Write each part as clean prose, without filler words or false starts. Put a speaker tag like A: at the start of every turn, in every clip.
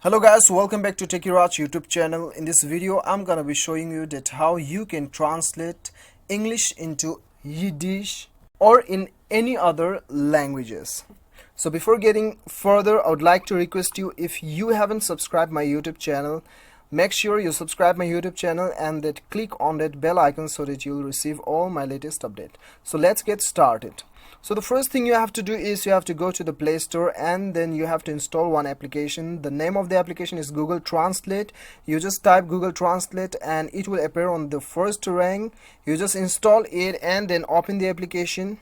A: Hello guys, welcome back to Techiraj YouTube channel. In this video I'm gonna be showing you that how you can translate English into Yiddish or in any other languages. So before getting further, I would like to request you, if you haven't subscribed my YouTube channel, make sure you subscribe my YouTube channel and that click on that bell icon so that you'll receive all my latest update. So let's get started. So the first thing you have to do is you have to go to the Play Store and then you have to install one application. The name of the application is Google Translate. You just type Google Translate and it will appear on the first rank. You just install it and then open the application.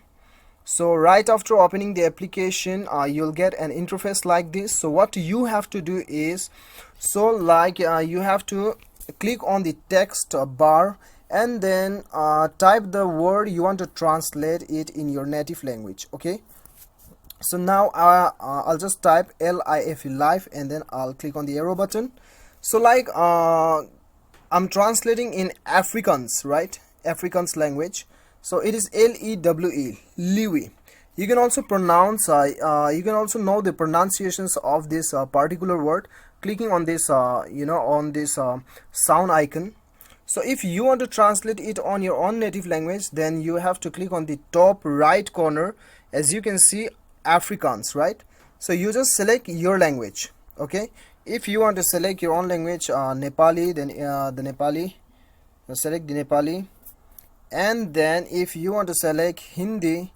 A: So right after opening the application, you'll get an interface like this. So what you have to do is, you have to click on the text bar and then type the word you want to translate it in your native language. Okay, so now I'll just type LIFE, life, and then I'll click on the arrow button. So I'm translating in Afrikaans, right? Afrikaans language. So it is LEWE, Liwi. You can also pronounce you can also know the pronunciations of this particular word clicking on this on this sound icon. So if you want to translate it on your own native language, then you have to click on the top right corner. As you can see, Afrikaans, right? So you just select your language. Okay, if you want to select your own language, Nepali, then the Nepali, select the Nepali. And then if you want to select Hindi,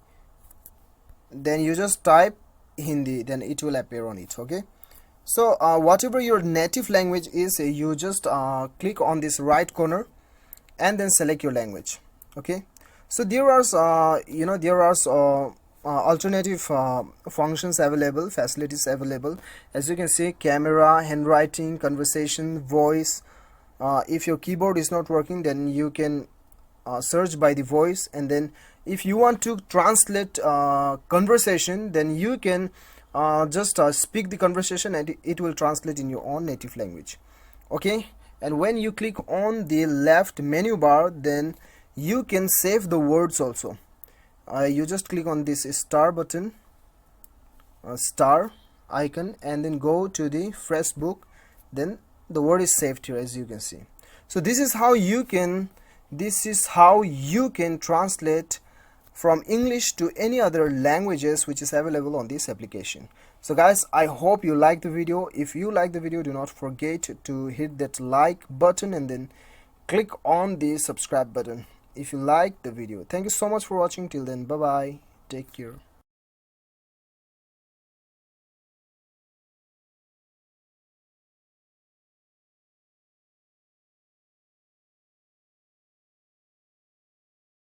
A: then you just type Hindi, then it will appear on it. Okay, so whatever your native language is, you just click on this right corner and then select your language. Okay, so there are alternative functions available, facilities available. As you can see, camera, handwriting, conversation, voice. If your keyboard is not working, then you can search by the voice, and then if you want to translate conversation, then you can just speak the conversation and it will translate in your own native language. Okay, and when you click on the left menu bar, then you can save the words also. You just click on this star button, star icon, and then go to the fresh book, then the word is saved here, as you can see. So this is how you can translate from English to any other languages which is available on this application. So guys, I hope you like the video. If you like the video, do not forget to hit that like button and then click on the subscribe button if you like the video. Thank you so much for watching. Till then, bye bye, take care.